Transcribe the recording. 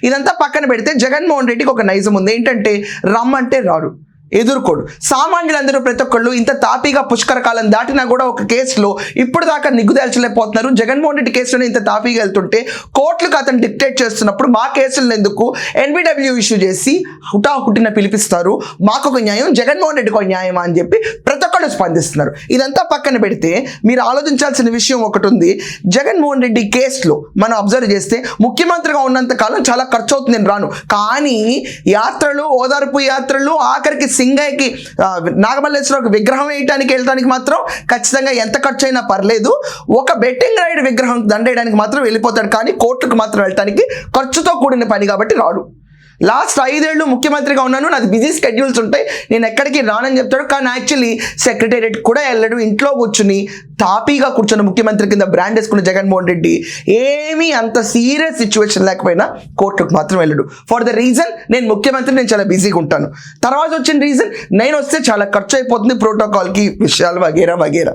ఇదంతా పక్కన పెడితే జగన్మోహన్ రెడ్డికి ఒక నైజం ఉంది, ఏంటంటే రమ్మంటే రాడు, ఎదుర్కోడు. సామాన్యులందరూ ప్రతి ఒక్కళ్ళు ఇంత తాపీగా పుష్కర కాలం దాటినా కూడా ఒక కేసులో ఇప్పుడు దాకా నిగ్గుదేల్చలేకపోతున్నారు. జగన్మోహన్ రెడ్డి కేసులో ఇంత తాపీగా వెళ్తుంటే కోర్టులకు అతను డిక్టేట్ చేస్తున్నప్పుడు మా కేసులను ఎందుకు ఎన్బిడబ్ల్యూ ఇష్యూ చేసి హుటాహుటిన పిలిపిస్తారు, మాకు ఒక న్యాయం, జగన్మోహన్ రెడ్డికి ఒక న్యాయమా అని చెప్పి ప్రతి ఒక్కళ్ళు స్పందిస్తున్నారు. ఇదంతా పక్కన పెడితే మీరు ఆలోచించాల్సిన విషయం ఒకటి ఉంది. జగన్మోహన్ రెడ్డి కేసులో మనం అబ్జర్వ్ చేస్తే ముఖ్యమంత్రిగా ఉన్నంత కాలం చాలా ఖర్చు అవుతుంది, నేను రాను, కానీ యాత్రలు, ఓదార్పు యాత్రలు, ఆఖరికి సింగయ్యకి నాగమల్లేశ్వర విగ్రహం వేయడానికి వెళ్ళడానికి మాత్రం ఖచ్చితంగా ఎంత ఖర్చు అయినా పర్లేదు, ఒక బెట్టింగ్ రైడ్ విగ్రహం దండేయడానికి మాత్రం వెళ్ళిపోతాడు, కానీ కోర్టుకు మాత్రం వెళ్ళడానికి ఖర్చుతో కూడిన పని కాబట్టి రాడు. లాస్ట్ 5 ఏళ్ళు ముఖ్యమంత్రిగా ఉన్నాను, నాది బిజీ స్కెడ్యూల్స్ ఉంటాయి, నేను ఎక్కడికి రానని చెప్తాడు, కానీ యాక్చువల్లీ సెక్రటేరియట్ కూడా వెళ్ళడు, ఇంట్లో కూర్చుని తాపీగా కూర్చున్న ముఖ్యమంత్రి కింద బ్రాండ్ వేసుకున్న జగన్మోహన్ రెడ్డి ఏమీ అంత సీరియస్ సిచ్యువేషన్ లేకపోయినా కోర్టుకు మాత్రం వెళ్ళడు. ఫర్ ద రీజన్ నేను ముఖ్యమంత్రి, నేను చాలా బిజీగా ఉంటాను. తర్వాత వచ్చిన రీజన్ నేను వస్తే చాలా ఖర్చు అయిపోతుంది, ప్రోటోకాల్కి విషయాలు వగేరా వగేరా.